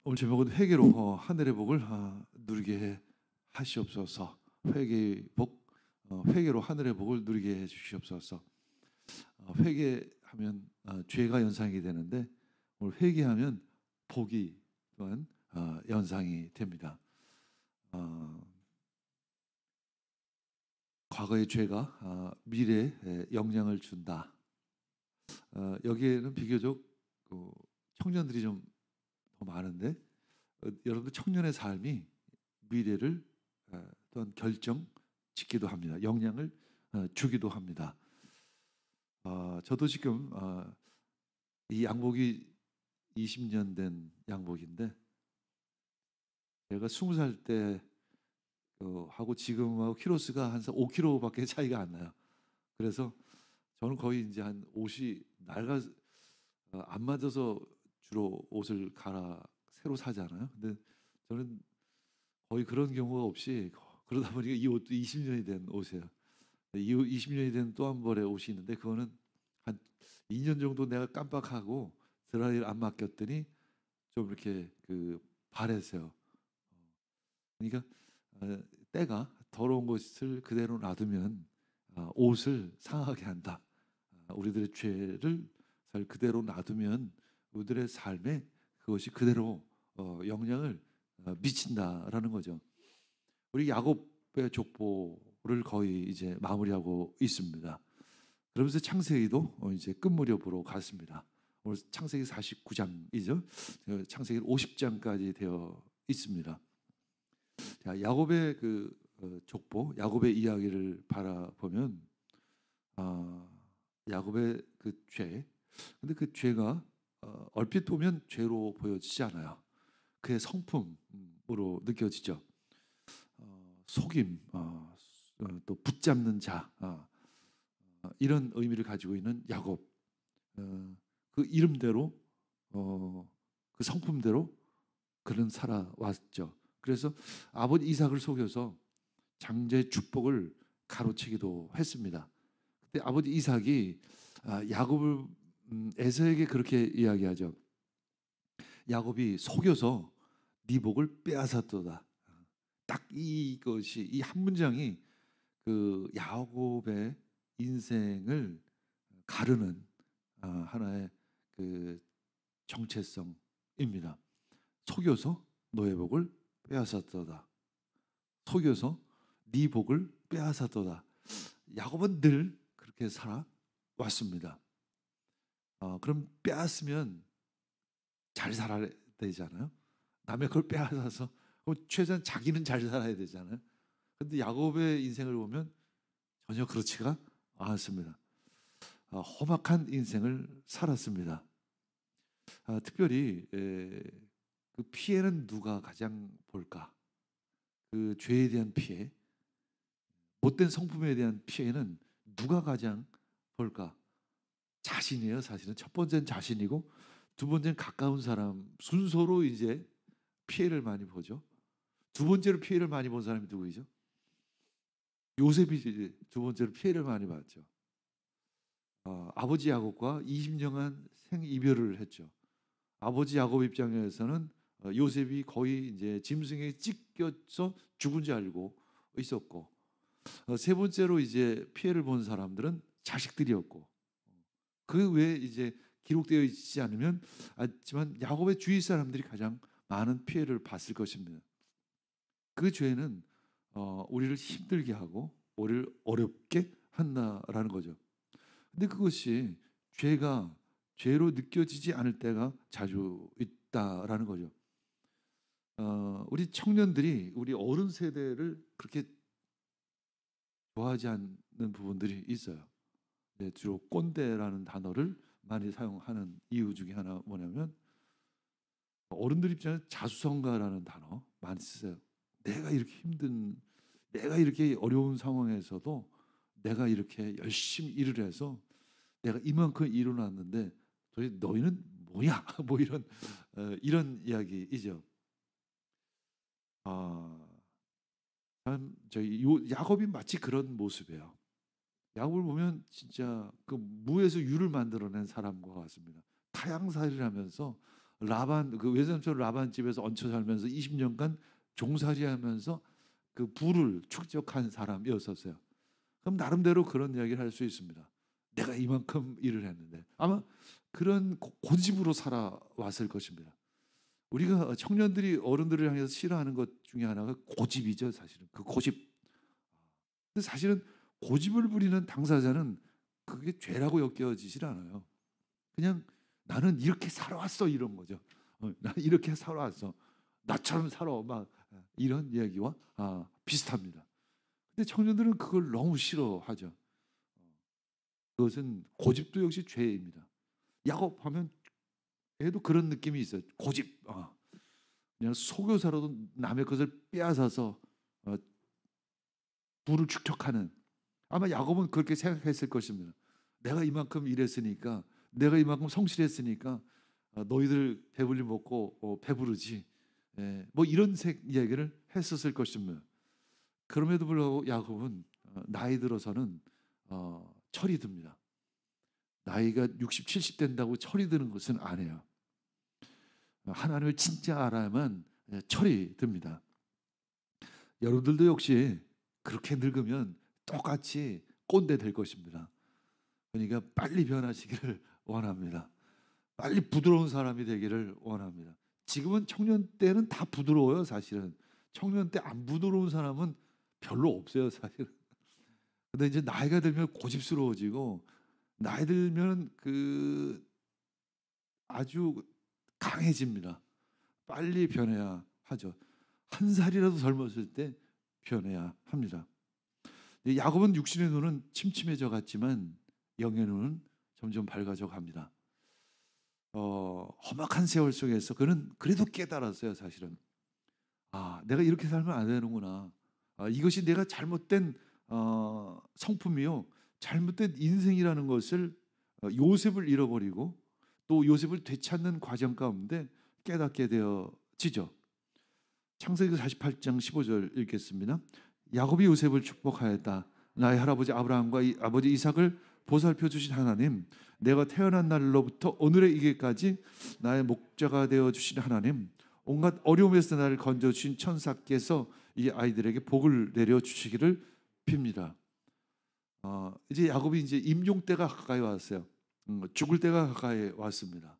오늘 제목은 회개로 하늘의 복을 누리게 하시옵소서. 회개로 하늘의 복을 누리게 해 주시옵소서. 회개하면 죄가 연상이 되는데 오늘 회개하면 복이 또한 연상이 됩니다. 과거의 죄가 미래에 영향을 준다. 여기에는 비교적 청년들이 좀 더 많은데 여러분들 청년의 삶이 미래를 또한 결정 짓기도 합니다. 영향을 주기도 합니다. 저도 지금 이 양복이 20년 된 양복인데 제가 20살 때 하고 지금하고 키로수가 한 5kg밖에 차이가 안 나요. 그래서 저는 거의 이제 한 옷이 안 맞아서 주로 옷을 새로 사잖아요. 근데 저는 거의 그런 경우가 없이 그러다 보니까 이 옷도 20년이 된 옷이에요. 이 20년이 된 또 한 벌의 옷이 있는데 그거는 한 2년 정도 내가 깜빡하고 드라이를 안 맡겼더니 좀 이렇게 바랬어요. 그러니까 때가 더러운 것을 그대로 놔두면 옷을 상하게 한다. 우리들의 죄를 그대로 놔두면 우리들의 삶에 그것이 그대로 영향을 미친다라는 거죠. 우리 야곱의 족보를 거의 이제 마무리하고 있습니다. 그러면서 창세기도 이제 끝 무렵으로 갔습니다. 오늘 창세기 49장이죠. 창세기 50장까지 되어 있습니다. 자, 야곱의 족보, 야곱의 이야기를 바라보면 야곱의 죄. 근데 그 죄가 얼핏 보면 죄로 보여지지 않아요. 그의 성품으로 느껴지죠. 속임, 또 붙잡는 자, 이런 의미를 가지고 있는 야곱. 그 이름대로, 그 성품대로 그는 살아왔죠. 그래서 아버지 이삭을 속여서 장자의 축복을 가로채기도 했습니다. 그때 아버지 이삭이 야곱을 에서에게 그렇게 이야기하죠. 야곱이 속여서 네 복을 빼앗았도다. 딱 이것이 이 한 문장이 그 야곱의 인생을 가르는 하나의 그 정체성입니다. 속여서 너의 복을 빼앗았도다. 속여서 네 복을 빼앗았도다. 야곱은 늘 그렇게 살아왔습니다. 그럼 빼앗으면 잘 살아야 되잖아요. 남의 걸 빼앗아서 최소한 자기는 잘 살아야 되잖아요. 그런데 야곱의 인생을 보면 전혀 그렇지가 않았습니다. 험악한 인생을 살았습니다. 특별히 그 피해는 누가 가장 볼까? 그 죄에 대한 피해, 못된 성품에 대한 피해는 누가 가장 볼까? 자신이에요. 사실은 첫 번째는 자신이고 두 번째는 가까운 사람. 순서로 이제 피해를 많이 보죠. 두 번째로 피해를 많이 본 사람이 누구이죠? 요셉이 두 번째로 피해를 많이 봤죠. 아버지 야곱과 20년간 생이별을 했죠. 아버지 야곱 입장에서는 요셉이 거의 이제 짐승에 찢겨서 죽은 줄 알고 있었고, 세 번째로 이제 피해를 본 사람들은 자식들이었고, 그 외에 이제 기록되어 있지 않지만 야곱의 주위 사람들이 가장 많은 피해를 봤을 것입니다. 그 죄는 우리를 힘들게 하고 우리를 어렵게 한다라는 거죠. 근데 그것이 죄로 느껴지지 않을 때가 자주 있다라는 거죠. 우리 청년들이 우리 어른 세대를 그렇게 좋아하지 않는 부분들이 있어요. 주로 꼰대라는 단어를 많이 사용하는 이유 중에 하나 뭐냐면 어른들 입장에서 자수성가라는 단어 많이 쓰세요. 내가 이렇게 어려운 상황에서도 내가 이렇게 열심히 일을 해서 내가 이만큼 이뤄놨는데 도대체 너희는 뭐야? 뭐 이런 이야기이죠. 저희 야곱이 마치 그런 모습이에요. 야곱을 보면 진짜 그 무에서 유를 만들어낸 사람과 같습니다. 타양살이를 하면서 라반 그 외삼촌 라반 집에서 얹혀 살면서 20년간 종살이하면서 그 부를 축적한 사람이었었어요. 그럼 나름대로 그런 이야기를 할 수 있습니다. 내가 이만큼 일을 했는데 아마 그런 고집으로 살아왔을 것입니다. 우리가 청년들이 어른들을 향해서 싫어하는 것 중에 하나가 고집이죠, 사실은. 그 고집. 근데 사실은 고집을 부리는 당사자는 그게 죄라고 여겨지질 않아요. 그냥 나는 이렇게 살아왔어 이런 거죠. 나는 이렇게 살아왔어. 나처럼 살아 막 이런 이야기와 비슷합니다. 근데 청년들은 그걸 너무 싫어하죠. 그것은 고집도 역시 죄입니다. 야곱하면 애도 그런 느낌이 있어요. 고집. 그냥 속여서라도 남의 것을 빼앗아서 부를 축적하는. 아마 야곱은 그렇게 생각했을 것입니다. 내가 이만큼 일했으니까, 내가 이만큼 성실했으니까 너희들 배불리 먹고 배부르지. 뭐 이런 이야기를 했었을 것입니다. 그럼에도 불구하고 야곱은 나이 들어서는 철이 듭니다. 나이가 60, 70 된다고 철이 드는 것은 아니에요. 하나님을 진짜 알아야만 철이 듭니다. 여러분들도 역시 그렇게 늙으면 똑같이 꼰대 될 것입니다. 그러니까 빨리 변하시기를 원합니다. 빨리 부드러운 사람이 되기를 원합니다. 지금은 청년 때는 다 부드러워요, 사실은. 청년 때 안 부드러운 사람은 별로 없어요, 사실은. 근데 이제 나이가 들면 고집스러워지고 나이 들면 그 아주 강해집니다. 빨리 변해야 하죠. 한 살이라도 젊었을 때 변해야 합니다. 야곱은 육신의 눈은 침침해져 갔지만 영의 눈은 점점 밝아져 갑니다. 험악한 세월 속에서 그는 그래도 깨달았어요, 사실은. 내가 이렇게 살면 안 되는구나. 이것이 내가 잘못된 성품이요, 잘못된 인생이라는 것을 요셉을 잃어버리고 또 요셉을 되찾는 과정 가운데 깨닫게 되어지죠. 창세기 48장 15절 읽겠습니다. 야곱이 요셉을 축복하였다. 나의 할아버지 아브라함과 아버지 이삭을 보살펴 주신 하나님, 내가 태어난 날로부터 오늘의 이게까지 나의 목자가 되어 주신 하나님, 온갖 어려움에서 나를 건져 주신 천사께서 이 아이들에게 복을 내려 주시기를 빕니다. 이제 야곱이 이제 임종 때가 가까이 왔어요. 죽을 때가 가까이 왔습니다.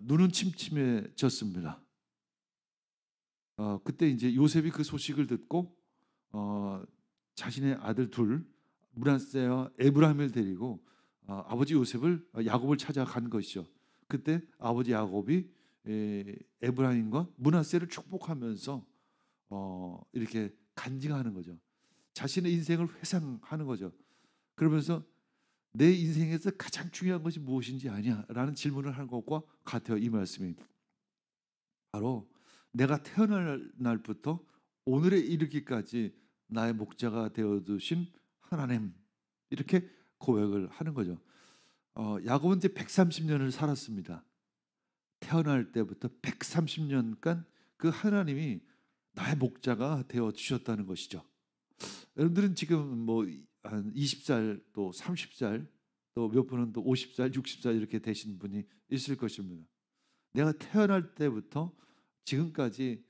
눈은 침침해졌습니다. 그때 이제 요셉이 그 소식을 듣고 자신의 아들 둘 므낫세와 에브라임을 데리고 아버지 요셉을 야곱을 찾아간 것이죠. 그때 아버지 야곱이 에브라임과 므낫세를 축복하면서 이렇게 간증하는 거죠. 자신의 인생을 회상하는 거죠. 그러면서 내 인생에서 가장 중요한 것이 무엇인지 아냐라는 질문을 한 것과 같아요. 이 말씀이 바로 내가 태어날 날부터 오늘에 이르기까지 나의 목자가 되어두신 하나님, 이렇게 고백을 하는 거죠. 야곱은 이제 130년을 살았습니다. 태어날 때부터 130년간 그 하나님이 나의 목자가 되어 주셨다는 것이죠. 여러분들은 지금 뭐 한 20살 또 30살 또 몇 분은 또 50살 60살 이렇게 되신 분이 있을 것입니다. 내가 태어날 때부터 지금까지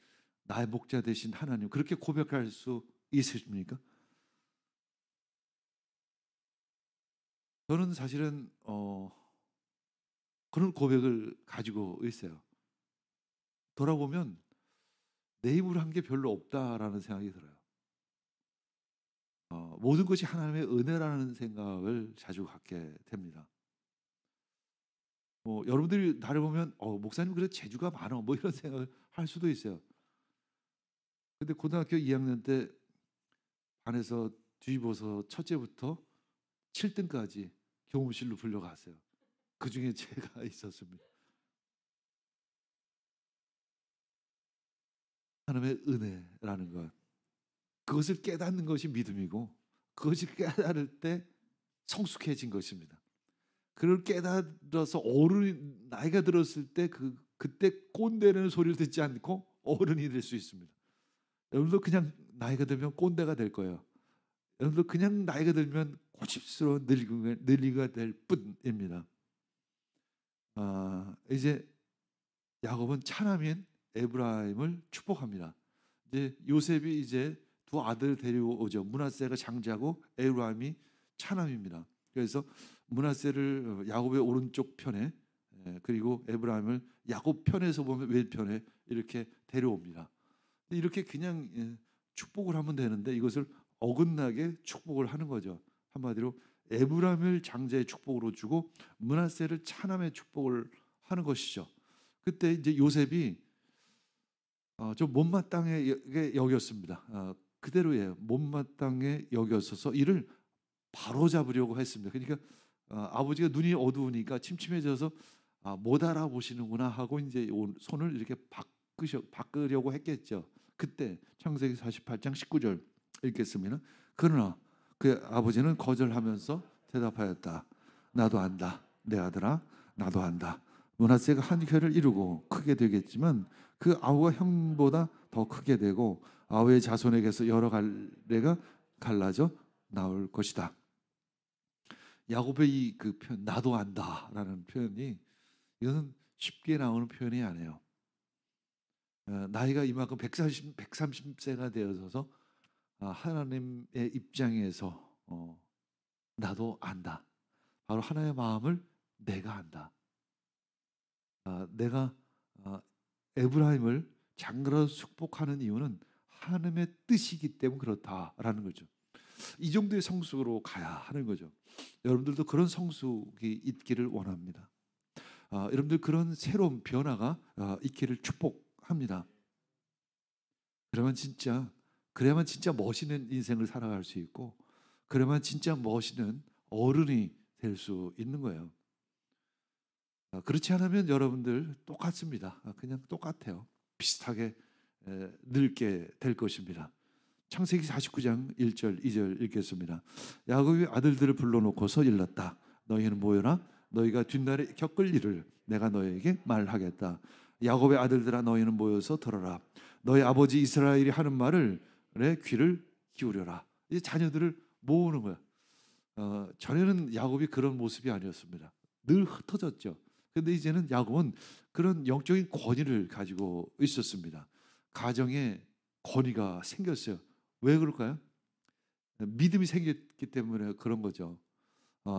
나의 목자 되신 하나님, 그렇게 고백할 수 있으십니까? 저는 사실은 그런 고백을 가지고 있어요. 돌아보면 내 힘으로 한 게 별로 없다라는 생각이 들어요. 모든 것이 하나님의 은혜라는 생각을 자주 갖게 됩니다. 여러분들이 나를 보면 목사님 그래 재주가 많아 뭐 이런 생각을 할 수도 있어요. 근데 고등학교 2학년 때 반에서 뒤집어서 첫째부터 7등까지 교무실로 불려갔어요. 그 중에 제가 있었습니다. 하나님의 은혜라는 것, 그것을 깨닫는 것이 믿음이고 그것을 깨달을 때 성숙해진 것입니다. 그걸 깨달아서 어른이 나이가 들었을 때 그때 꼰대라는 소리를 듣지 않고 어른이 될 수 있습니다. 여러분도 그냥 나이가 들면 꼰대가 될 거예요. 여러분도 그냥 나이가 들면 고집스러운 늙이가 될 뿐입니다. 이제 야곱은 차남인 에브라임을 축복합니다. 이제 요셉이 이제 두 아들 데려오죠. 므낫세가 장자고 에브라임이 차남입니다. 그래서 므낫세를 야곱의 오른쪽 편에, 그리고 에브라임을 야곱 편에서 보면 왼편에 이렇게 데려옵니다. 이렇게 그냥 축복을 하면 되는데 이것을 어긋나게 축복을 하는 거죠. 한마디로 에브라임을 장자의 축복으로 주고 므낫세를 차남의 축복을 하는 것이죠. 그때 이제 요셉이 좀 못마땅하게 여겼습니다. 그대로예요. 못마땅하게 여겼어서 이를 바로 잡으려고 했습니다. 그러니까 아버지가 눈이 어두우니까 침침해져서 못 알아보시는구나 하고 이제 손을 이렇게 바꾸려고 했겠죠. 그때 창세기 48장 19절 읽겠습니다. 그러나 그 아버지는 거절하면서 대답하였다. 나도 안다. 내 아들아, 나도 안다. 므낫세가 한 혀를 이루고 크게 되겠지만 그 아우가 형보다 더 크게 되고 아우의 자손에게서 여러 갈래가 갈라져 나올 것이다. 야곱의 이 그 표현 나도 안다라는 표현이 이것은 쉽게 나오는 표현이 아니에요. 나이가 이만큼 130세가 되어서 하나님의 입장에서 나도 안다. 바로 하나님의 마음을 내가 안다. 내가 에브라임을 장가로 축복하는 이유는 하나님의 뜻이기 때문에 그렇다라는 거죠. 이 정도의 성숙으로 가야 하는 거죠. 여러분들도 그런 성숙이 있기를 원합니다. 여러분들 그런 새로운 변화가 있기를 축복합니다. 그래야만 진짜 멋있는 인생을 살아갈 수 있고, 그래야만 진짜 멋있는 어른이 될 수 있는 거예요. 그렇지 않으면 여러분들 똑같습니다. 그냥 똑같아요. 비슷하게 늙게 될 것입니다. 창세기 49장 1절 2절 읽겠습니다. 야곱이 아들들을 불러놓고서 일렀다. 너희는 모여라. 너희가 뒷날에 겪을 일을 내가 너희에게 말하겠다. 야곱의 아들들아 너희는 모여서 들어라. 너희 아버지 이스라엘이 하는 말을 귀를 기울여라. 이제 자녀들을 모으는 거야. 전에는 야곱이 그런 모습이 아니었습니다. 늘 흩어졌죠. 그런데 이제는 야곱은 그런 영적인 권위를 가지고 있었습니다. 가정에 권위가 생겼어요. 왜 그럴까요? 믿음이 생겼기 때문에 그런 거죠.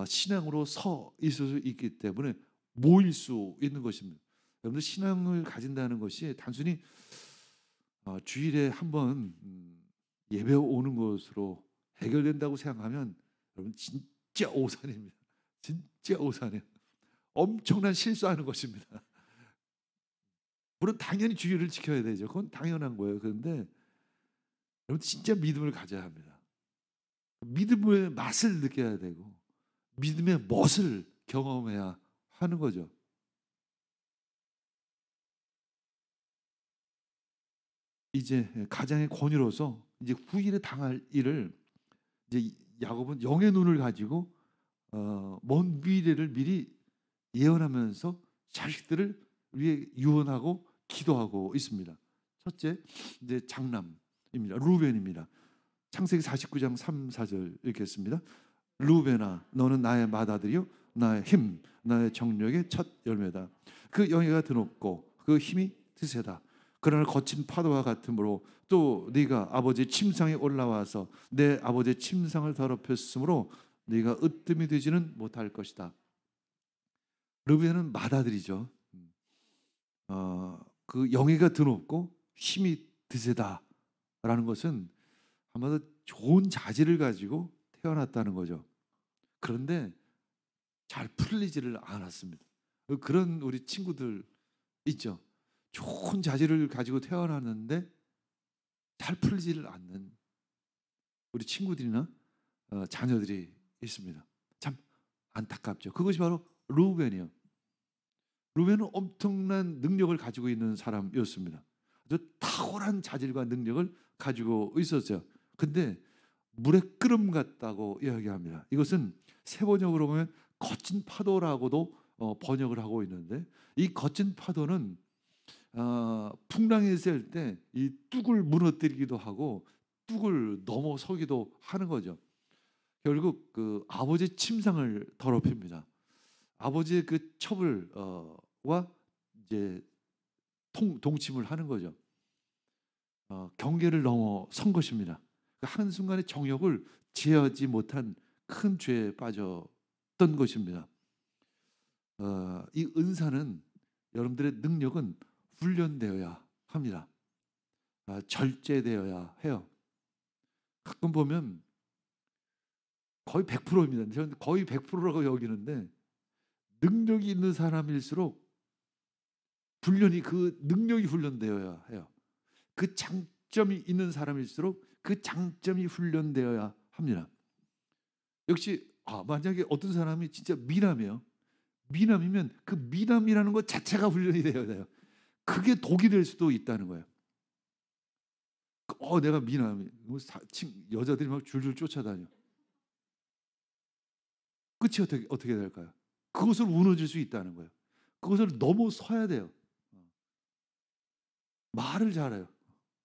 신앙으로 서 있을 수 있기 때문에 모일 수 있는 것입니다. 여러분들 신앙을 가진다는 것이 단순히 주일에 한번 예배 오는 것으로 해결된다고 생각하면 여러분 진짜 오산입니다. 진짜 오산이에요. 엄청난 실수하는 것입니다. 물론 당연히 주일을 지켜야 되죠. 그건 당연한 거예요. 그런데 여러분 진짜 믿음을 가져야 합니다. 믿음의 맛을 느껴야 되고 믿음의 멋을 경험해야 하는 거죠. 이제 가장의 권위로서 이제 후일에 당할 일을 이제 야곱은 영의 눈을 가지고 먼 미래를 미리 예언하면서 자식들을 위해 유언하고 기도하고 있습니다. 첫째 이제 장남입니다. 루벤입니다. 창세기 49장 3, 4절 읽겠습니다. 루벤아 너는 나의 맏아들이요 나의 힘 나의 정력의 첫 열매다. 그 영예가 드높고 그 힘이 드세다. 그러나 거친 파도와 같으므로 또 네가 아버지의 침상에 올라와서 내 아버지의 침상을 더럽혔으므로 네가 으뜸이 되지는 못할 것이다. 르벤은 맏아들이죠. 그 영예가 드높고 힘이 드세다라는 것은 아마도 좋은 자질을 가지고 태어났다는 거죠. 그런데 잘 풀리지를 않았습니다. 그런 우리 친구들 있죠. 좋은 자질을 가지고 태어났는데 잘 풀리지를 않는 우리 친구들이나 자녀들이 있습니다. 참 안타깝죠. 그것이 바로 루벤이요. 루벤은 엄청난 능력을 가지고 있는 사람이었습니다. 아주 탁월한 자질과 능력을 가지고 있었어요. 근데 물의 끓음 같다고 이야기합니다. 이것은 세번역으로 보면 거친 파도라고도 번역을 하고 있는데 이 거친 파도는 풍랑이 있을 때 이 뚝을 무너뜨리기도 하고 뚝을 넘어서기도 하는 거죠. 결국 그 아버지의 침상을 더럽힙니다. 아버지의 그 첩을과 이제 동침을 하는 거죠. 경계를 넘어선 것입니다. 그 한순간의 정욕을 제어하지 못한 큰 죄에 빠졌던 것입니다. 이 은사는, 여러분들의 능력은 훈련되어야 합니다. 절제되어야 해요. 가끔 보면 거의 100%입니다. 저는 거의 100%라고 여기는데, 능력이 있는 사람일수록 그 능력이 훈련되어야 해요. 그 장점이 있는 사람일수록 그 장점이 훈련되어야 합니다. 역시 만약에 어떤 사람이 진짜 미남이면 그 미남이라는 것 자체가 훈련이 되어야 돼요. 그게 독이 될 수도 있다는 거예요. 내가 미남이, 여자들이 막 줄줄 쫓아다녀. 끝이 어떻게 될까요? 그것을 무너질 수 있다는 거예요. 그것을 넘어서야 돼요. 말을 잘해요.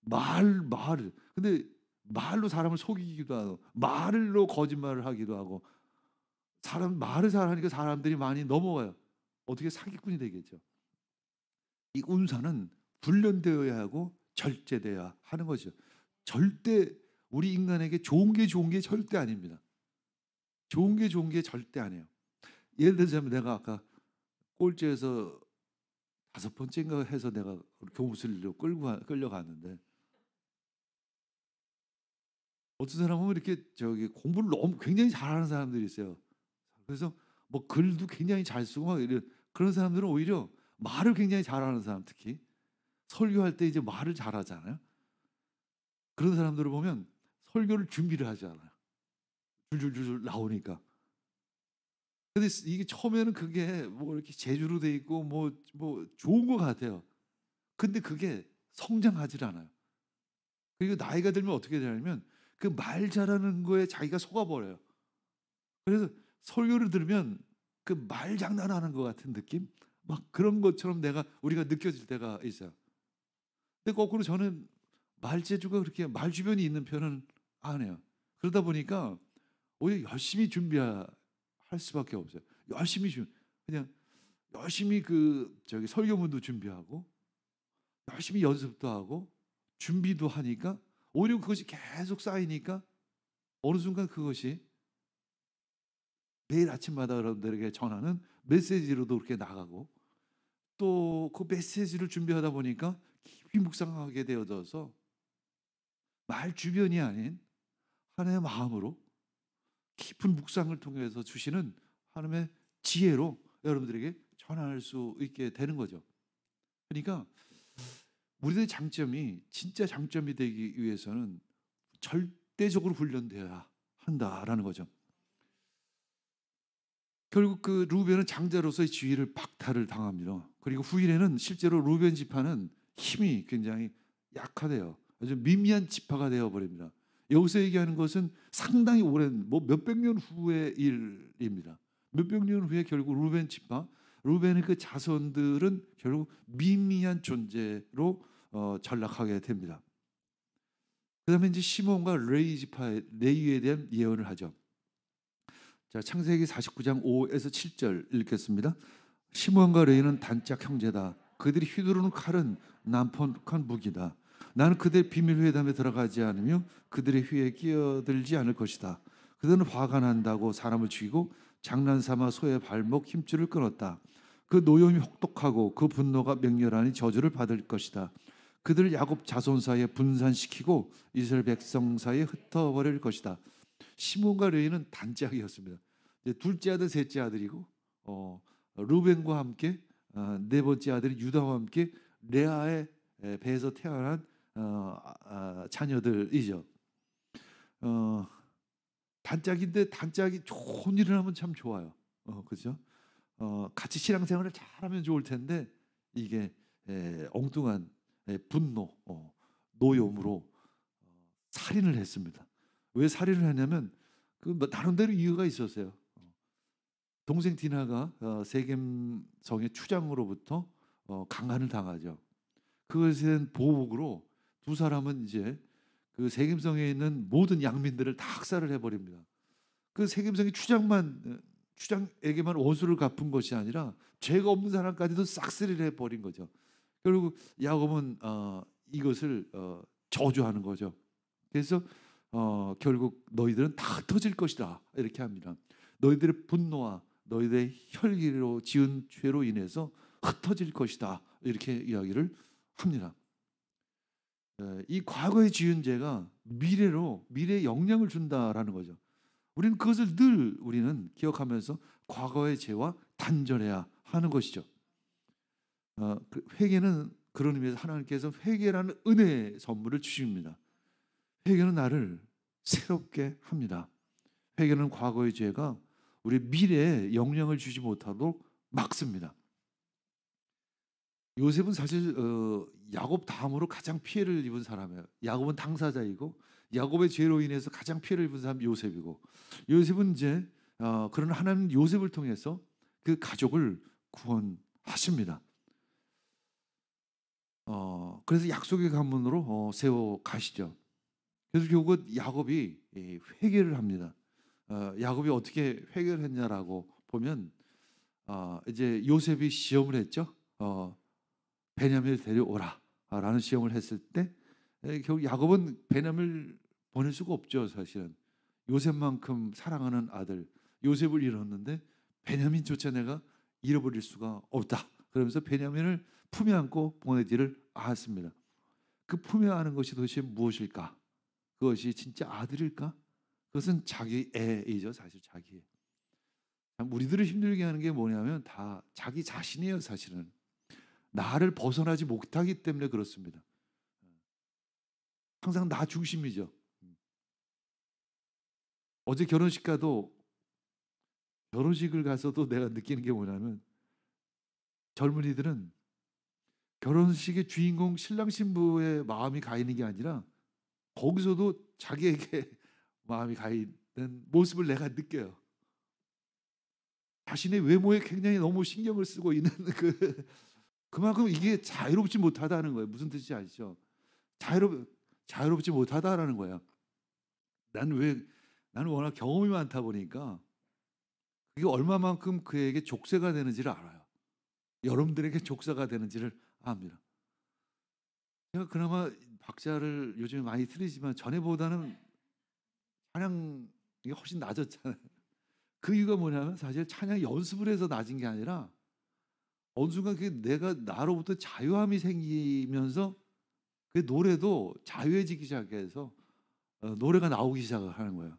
말을. 근데 말로 사람을 속이기도 하고, 말로 거짓말을 하기도 하고, 말을 잘하니까 사람들이 많이 넘어가요. 어떻게 사기꾼이 되겠죠. 이 은사는 훈련되어야 하고 절제되어야 하는 거죠. 절대 우리 인간에게 좋은 게 절대 아닙니다. 좋은 게 절대 아니에요. 예를 들자면, 내가 아까 꼴찌에서 5번째인가 해서 내가 교무실로 끌려갔는데, 어떤 사람은 이렇게 공부를 너무 굉장히 잘하는 사람들이 있어요. 그래서 뭐 글도 굉장히 잘 쓰고 막 그런 사람들은 오히려 말을 굉장히 잘하는 사람, 특히 설교할 때 이제 말을 잘하잖아요. 그런 사람들을 보면 설교를 준비를 하지 않아요. 줄줄줄 나오니까. 근데 이게 처음에는 그게 뭐 이렇게 재주로 돼 있고 뭐 좋은 것 같아요. 근데 그게 성장하질 않아요. 그리고 나이가 들면 어떻게 되냐면, 그 말 잘하는 거에 자기가 속아버려요. 그래서 설교를 들으면 그 말 장난하는 것 같은 느낌? 막 그런 것처럼 우리가 느껴질 때가 있어요. 근데 거꾸로 저는 말재주가 그렇게 말 주변이 있는 편은 아니에요. 그러다 보니까 오히려 열심히 준비할 수밖에 없어요. 그냥 열심히 설교문도 준비하고, 열심히 연습도 하고, 준비도 하니까 오히려 그것이 계속 쌓이니까 어느 순간 그것이 매일 아침마다 여러분들에게 전하는 메시지로도 그렇게 나가고, 또 그 메시지를 준비하다 보니까 깊이 묵상하게 되어져서 말 주변이 아닌 하나님의 마음으로 깊은 묵상을 통해서 주시는 하나님의 지혜로 여러분들에게 전할 수 있게 되는 거죠. 그러니까 우리들의 장점이 진짜 장점이 되기 위해서는 절대적으로 훈련되어야 한다라는 거죠. 결국 그 루벤은 장자로서의 지위를 박탈을 당합니다. 그리고 후일에는 실제로 루벤 지파는 힘이 굉장히 약화돼요. 아주 미미한 지파가 되어버립니다. 여기서 얘기하는 것은 상당히 오랜, 몇백 년 후의 일입니다. 몇백 년 후에 결국 루벤의 그 자손들은 결국 미미한 존재로 전락하게 됩니다. 그 다음에 이제 시몬과 레위에 대한 예언을 하죠. 자, 창세기 49장 5에서 7절 읽겠습니다. 시몬과 레위는 단짝 형제다. 그들이 휘두르는 칼은 난폭한 무기다. 나는 그들의 비밀 회담에 들어가지 않으며 그들의 휘에 끼어들지 않을 것이다. 그들은 화가 난다고 사람을 죽이고 장난삼아 소의 발목 힘줄을 끊었다. 그 노염이 혹독하고 그 분노가 맹렬하니 저주를 받을 것이다. 그들을 야곱 자손 사이에 분산시키고 이스라엘 백성 사이에 흩어버릴 것이다. 시몬과 레위는 단짝이었습니다. 둘째 아들, 셋째 아들이고, 루벤과 함께 네 번째 아들이 유다와 함께 레아의 배에서 태어난 자녀들이죠. 단짝인데 단짝이 좋은 일을 하면 참 좋아요. 그렇죠? 같이 신앙생활을 잘하면 좋을 텐데 이게 엉뚱한 분노, 노염으로 살인을 했습니다. 왜 살인을 했냐면 그 나름대로 이유가 있었어요. 동생 디나가 세겜성의 추장으로부터 강간을 당하죠. 그것에 대한 보복으로 두 사람은 이제 그 세겜성에 있는 모든 양민들을 다 학살을 해버립니다. 그 세겜성의 추장에게만 원수를 갚은 것이 아니라 죄가 없는 사람까지도 싹쓸이를 해버린 거죠. 결국 야곱은 이것을 저주하는 거죠. 그래서 결국 너희들은 다 흩어질 것이다 이렇게 합니다. 너희들의 분노와 너희들의 혈기로 지은 죄로 인해서 흩어질 것이다 이렇게 이야기를 합니다. 이 과거에 지은 죄가 미래에 영향을 준다라는 거죠. 우리는 그것을 늘 우리는 기억하면서 과거의 죄와 단절해야 하는 것이죠. 회개는 그런 의미에서 하나님께서 회개라는 은혜의 선물을 주십니다. 회개는 나를 새롭게 합니다. 회개는 과거의 죄가 우리 미래에 영향을 주지 못하도록 막습니다. 요셉은 사실 야곱 다음으로 가장 피해를 입은 사람이에요. 야곱은 당사자이고 야곱의 죄로 인해서 가장 피해를 입은 사람이 요셉이고, 요셉은 이제 그런 하나님 요셉을 통해서 그 가족을 구원하십니다. 그래서 약속의 가문으로 세워 가시죠. 그래서 결국 야곱이 회개를 합니다. 야곱이 어떻게 회개를 했냐라고 보면 이제 요셉이 시험을 했죠. 베냐민을 데려오라라는 시험을 했을 때 결국 야곱은 베냐민을 보낼 수가 없죠. 사실은 요셉만큼 사랑하는 아들 요셉을 잃었는데 베냐민조차 내가 잃어버릴 수가 없다. 그러면서 베냐민을 품에 안고 보내기를 하였습니다. 그 품에 안은 것이 도대체 무엇일까? 그것이 진짜 아들일까? 그것은 자기 애이죠. 사실 자기 애. 우리들을 힘들게 하는 게 뭐냐면 다 자기 자신이에요. 사실은 나를 벗어나지 못하기 때문에 그렇습니다. 항상 나 중심이죠. 어제 결혼식을 가서도 내가 느끼는 게 뭐냐면 젊은이들은 결혼식의 주인공 신랑 신부의 마음이 가 있는 게 아니라 거기서도 자기에게 마음이 가 있는 모습을 내가 느껴요. 자신의 외모에 굉장히 너무 신경을 쓰고 있는 그만큼 이게 자유롭지 못하다는 거예요. 무슨 뜻인지 아시죠? 자유롭지 못하다라는 거예요. 나는 워낙 경험이 많다 보니까 그게 얼마만큼 그에게 족쇄가 되는지를 알아요. 여러분들에게 족쇄가 되는지를 압니다. 제가 그나마 박자를 요즘에 많이 틀리지만 전에보다는 찬양이 훨씬 낮았잖아요. 그 이유가 뭐냐면 사실 찬양 연습을 해서 낮은 게 아니라 어느 순간 그게 내가 나로부터 자유함이 생기면서 그 노래도 자유해지기 시작해서 노래가 나오기 시작하는 거예요.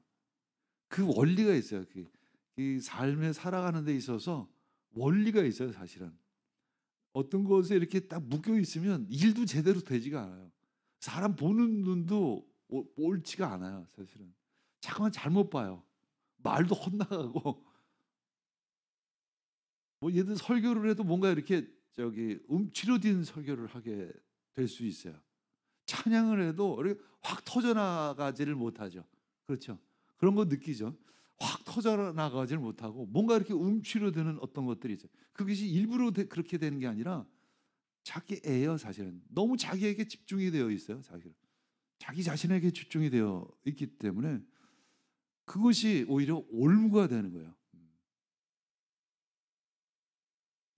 그 원리가 있어요. 그 삶에 살아가는 데 있어서 원리가 있어요. 사실은 어떤 것에 이렇게 딱 묶여 있으면 일도 제대로 되지가 않아요. 사람 보는 눈도 옳지가 않아요. 사실은 자꾸만 잘못 봐요. 말도 헛나가고 뭐 예를 들어 설교를 해도 뭔가 이렇게 움츠러든 설교를 하게 될 수 있어요. 찬양을 해도 이렇게 확 터져나가지를 못하죠. 그렇죠? 그런 거 느끼죠? 확 터져나가지를 못하고 뭔가 이렇게 움츠러드는 어떤 것들이 있어요. 그것이 일부러 그렇게 되는 게 아니라 자기애예요. 사실은 너무 자기에게 집중이 되어 있어요. 자기 자신에게 집중이 되어 있기 때문에 그것이 오히려 올무가 되는 거예요.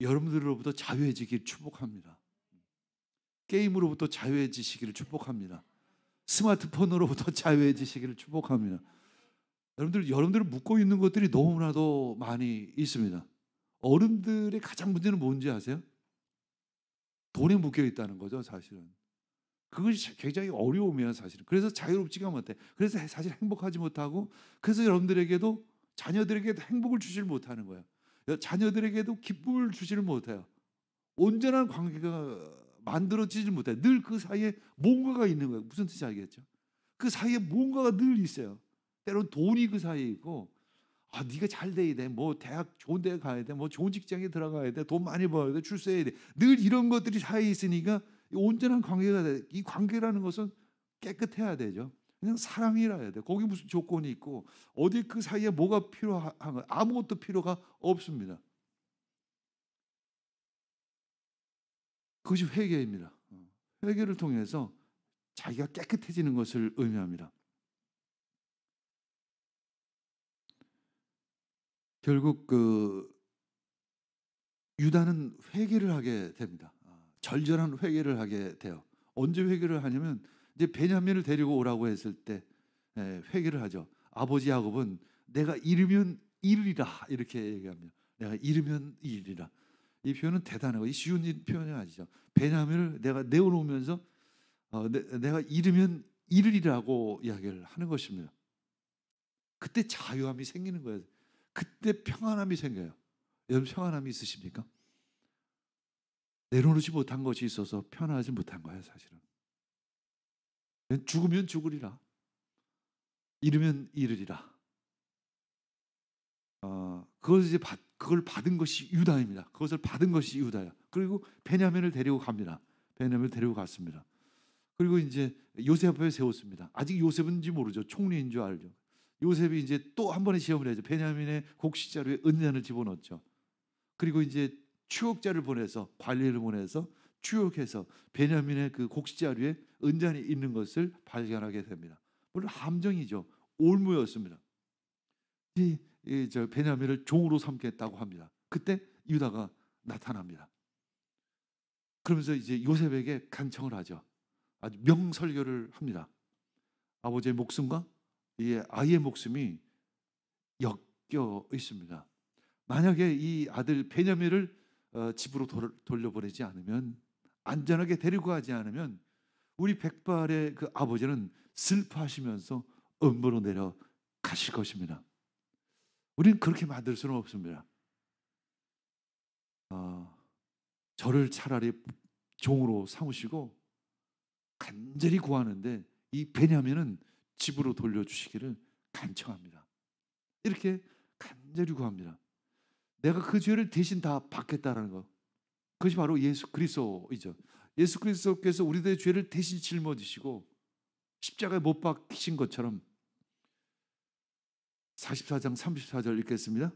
여러분들로부터 자유해지길 축복합니다. 게임으로부터 자유해지시기를 축복합니다. 스마트폰으로부터 자유해지시기를 축복합니다. 여러분들 묶고 있는 것들이 너무나도 많이 있습니다. 어른들의 가장 문제는 뭔지 아세요? 돈에 묶여 있다는 거죠. 사실은 그것이 굉장히 어려움이에요. 사실은 그래서 자유롭지가 못해. 그래서 사실 행복하지 못하고, 그래서 여러분들에게도 자녀들에게도 행복을 주질 못하는 거예요. 자녀들에게도 기쁨을 주지를 못해요. 온전한 관계가 만들어지지 못해요. 늘 그 사이에 뭔가가 있는 거예요. 무슨 뜻인지 알겠죠? 그 사이에 뭔가가 늘 있어요. 때로는 돈이 그 사이에 있고, 네가 잘 돼야 돼, 뭐 대학 좋은 데 가야 돼, 뭐 좋은 직장에 들어가야 돼, 돈 많이 벌어야 돼, 출세해야 돼, 늘 이런 것들이 사이에 있으니까 온전한 관계가 돼. 이 관계라는 것은 깨끗해야 되죠. 그냥 사랑이라 해야 돼. 거기 무슨 조건이 있고 어디 그 사이에 뭐가 필요한 거, 아무것도 필요가 없습니다. 그것이 회개입니다. 회개를 통해서 자기가 깨끗해지는 것을 의미합니다. 결국 유다는 회개를 하게 됩니다. 절절한 회개를 하게 돼요. 언제 회개를 하냐면 이제 베냐민을 데리고 오라고 했을 때 회개를 하죠. 아버지 야곱은 내가 잃으면 잃으리라 이렇게 얘기합니다. 내가 잃으면 잃으리라. 이 표현은 대단하고 이 쉬운 표현이 아니죠. 베냐민을 내가 내어놓으면서 내가 잃으면 잃으리라고 이야기를 하는 것입니다. 그때 자유함이 생기는 거예요. 그때 평안함이 생겨요. 여러분 평안함이 있으십니까? 내려놓지 못한 것이 있어서 편안하지 못한 거예요, 사실은. 죽으면 죽으리라. 잃으면 잃으리라. 그걸 받은 것이 유다입니다. 그것을 받은 것이 유다야. 그리고 베냐민을 데리고 갑니다. 베냐민을 데리고 갔습니다. 그리고 이제 요셉 앞에 세웠습니다. 아직 요셉인지 모르죠. 총리인 줄 알죠. 요셉이 이제 또 한 번의 시험을 해야죠. 베냐민의 곡식자루에 은잔을 집어넣었죠. 그리고 이제 추억자를 보내서 관리를 보내서 추억해서 베냐민의 그 곡식자루에 은잔이 있는 것을 발견하게 됩니다. 물론 함정이죠. 올무였습니다. 저 베냐민을 종으로 삼겠다고 합니다. 그때 유다가 나타납니다. 그러면서 이제 요셉에게 간청을 하죠. 아주 명설교를 합니다. 아버지의 목숨과 이 아이의 목숨이 엮여 있습니다. 만약에 이 아들 베냐민을 집으로 돌려보내지 않으면, 안전하게 데리고 가지 않으면 우리 백발의 그 아버지는 슬퍼하시면서 음부로 내려 가실 것입니다. 우리는 그렇게 만들 수는 없습니다. 저를 차라리 종으로 삼으시고 간절히 구하는데 이 베냐민은 집으로 돌려주시기를 간청합니다. 이렇게 간절히 구합니다. 내가 그 죄를 대신 다 받겠다라는 것, 그것이 바로 예수 그리스도이죠. 예수 그리스도께서 우리들의 죄를 대신 짊어지시고 십자가에 못 박히신 것처럼 44장 34절 읽겠습니다.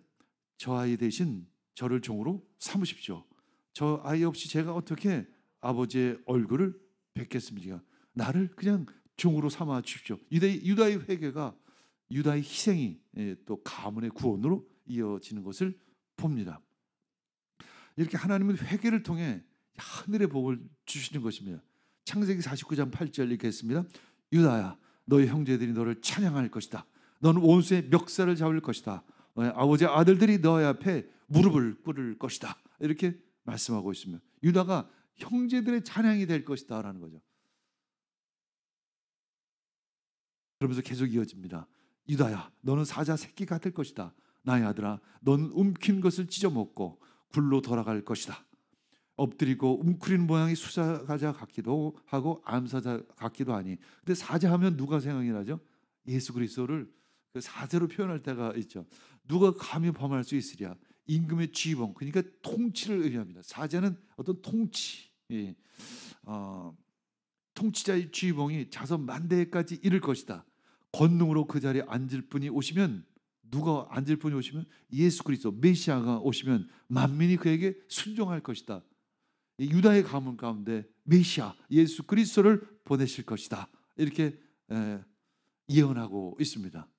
저 아이 대신 저를 종으로 삼으십시오. 저 아이 없이 제가 어떻게 아버지의 얼굴을 뵙겠습니까? 나를 그냥 종으로 삼아 주십시오. 유다의 회개가, 유다의 희생이 또 가문의 구원으로 이어지는 것을 봅니다. 이렇게 하나님은 회개를 통해 하늘의 복을 주시는 것입니다. 창세기 49장 8절 읽겠습니다. 유다야, 너희 형제들이 너를 찬양할 것이다. 너는 원수의 멱살을 잡을 것이다. 너의 아버지의 아들들이 너희 앞에 무릎을 꿇을 것이다. 이렇게 말씀하고 있습니다. 유다가 형제들의 찬양이 될 것이다 라는 거죠. 그러면서 계속 이어집니다. 유다야, 너는 사자 새끼 같을 것이다. 나의 아들아, 너는 움킨 것을 찢어먹고 굴로 돌아갈 것이다. 엎드리고 웅크리는 모양이 수사자 같기도 하고 암사자 같기도 하니. 근데 사자하면 누가 생각이 나죠? 예수 그리스도를 그 사자로 표현할 때가 있죠. 누가 감히 범할 수 있으랴? 임금의 쥐봉, 그러니까 통치를 의미합니다. 사자는 어떤 통치, 통치자의 쥐봉이 자선 만대까지 이를 것이다. 권능으로 그 자리에 앉을 분이 오시면, 누가 앉을 분이 오시면 예수 그리스도 메시아가 오시면 만민이 그에게 순종할 것이다. 유다의 가문 가운데 메시아 예수 그리스도를 보내실 것이다. 이렇게 예언하고 있습니다.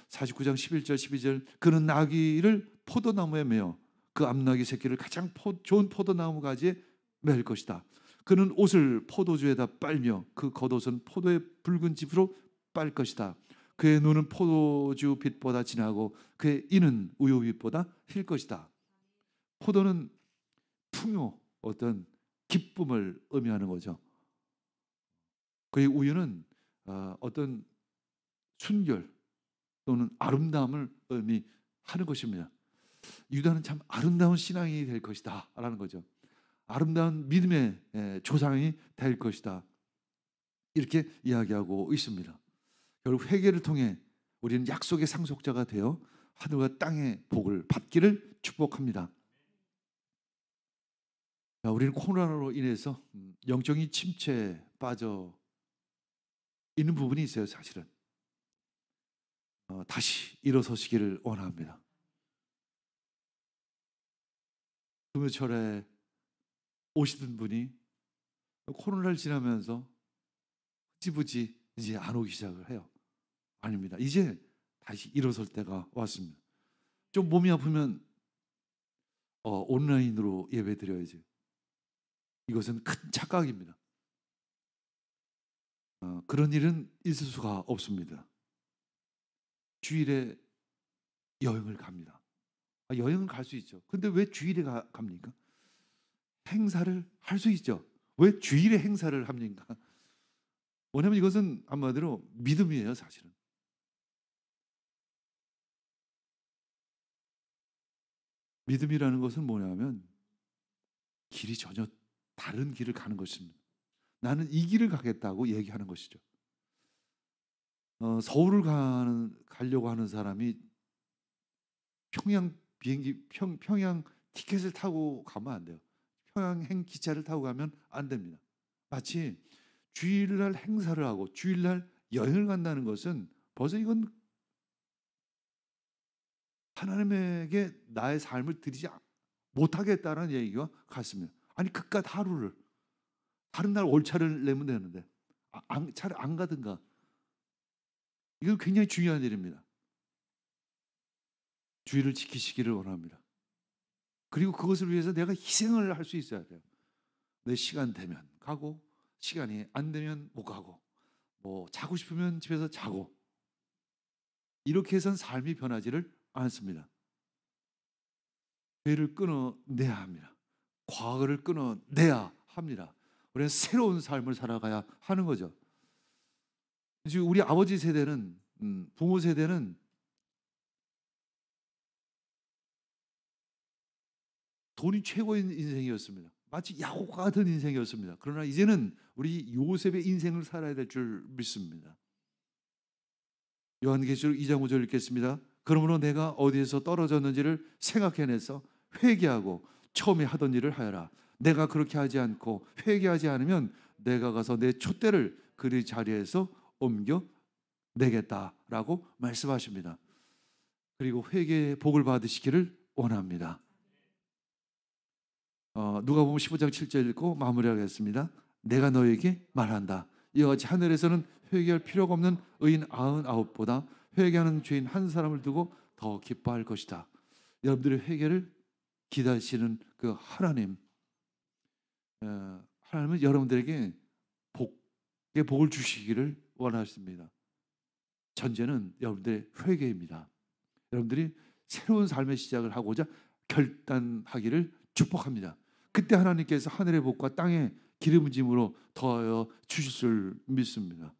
49장 11절 12절 그는 나귀를 포도나무에 매어 그 암나귀 새끼를 가장 좋은 포도나무 가지에 맬 것이다. 그는 옷을 포도주에다 빨며 그 겉옷은 포도의 붉은 짚으로 빨 것이다. 그의 눈은 포도주 빛보다 진하고 그의 이는 우유 빛보다 힐 것이다. 포도는 풍요, 어떤 기쁨을 의미하는 거죠. 그의 우유는 어떤 순결 또는 아름다움을 의미하는 것입니다. 유다는 참 아름다운 신앙이 될 것이다 라는 거죠. 아름다운 믿음의 조상이 될 것이다, 이렇게 이야기하고 있습니다. 결국 회개를 통해 우리는 약속의 상속자가 되어 하늘과 땅의 복을 받기를 축복합니다. 우리는 코로나로 인해서 영적인 침체에 빠져 있는 부분이 있어요. 사실은 다시 일어서시기를 원합니다. 금요철에 오시던 분이 코로나를 지나면서 흐지부지 이제 안 오기 시작을 해요. 아닙니다. 이제 다시 일어설 때가 왔습니다. 좀 몸이 아프면 온라인으로 예배 드려야지. 이것은 큰 착각입니다. 그런 일은 있을 수가 없습니다. 주일에 여행을 갑니다. 여행을 갈 수 있죠. 근데 왜 주일에 갑니까? 행사를 할 수 있죠. 왜 주일에 행사를 합니까? 뭐냐면 이것은 한마디로 믿음이에요, 사실은. 믿음이라는 것은 뭐냐면 길이 전혀 다른 길을 가는 것입니다. 나는 이 길을 가겠다고 얘기하는 것이죠. 서울을 가려고 하는 사람이 평양 비행기 평양 티켓을 타고 가면 안 돼요. 평양행 기차를 타고 가면 안 됩니다. 마치 주일날 행사를 하고 주일날 여행을 간다는 것은 벌써 이건 하나님에게 나의 삶을 드리지 못하겠다는 얘기와 같습니다. 아니 그깟 하루를 다른 날 월차를 내면 되는데 차를 안 가든가. 이건 굉장히 중요한 일입니다. 주의를 지키시기를 원합니다. 그리고 그것을 위해서 내가 희생을 할 수 있어야 돼요. 내 시간 되면 가고 시간이 안 되면 못 가고 뭐 자고 싶으면 집에서 자고 이렇게 해서는 삶이 변하지를 않습니다. 죄를 끊어내야 합니다. 과거를 끊어내야 합니다. 우리는 새로운 삶을 살아가야 하는 거죠. 지금 우리 아버지 세대는 부모 세대는 돈이 최고인 인생이었습니다. 마치 야구가 같은 인생이었습니다. 그러나 이제는 우리 요셉의 인생을 살아야 될 줄 믿습니다. 요한계시록 2장 5절 읽겠습니다. 그러므로 내가 어디에서 떨어졌는지를 생각해내서 회개하고 처음에 하던 일을 하여라. 내가 그렇게 하지 않고 회개하지 않으면 내가 가서 내 촛대를 그리 자리에서 옮겨 내겠다라고 말씀하십니다. 그리고 회개의 복을 받으시기를 원합니다. 누가복음 15장 7절 읽고 마무리하겠습니다. 내가 너에게 말한다. 이와 같이 하늘에서는 회개할 필요가 없는 의인 99보다 회개하는 죄인 한 사람을 두고 더 기뻐할 것이다. 여러분들의 회개를 기다리시는 그 하나님은 여러분들에게 복을 주시기를 원하십니다. 전제는 여러분들의 회개입니다. 여러분들이 새로운 삶의 시작을 하고자 결단하기를 축복합니다. 그때 하나님께서 하늘의 복과 땅의 기름 부음으로 더하여 주실 줄 믿습니다.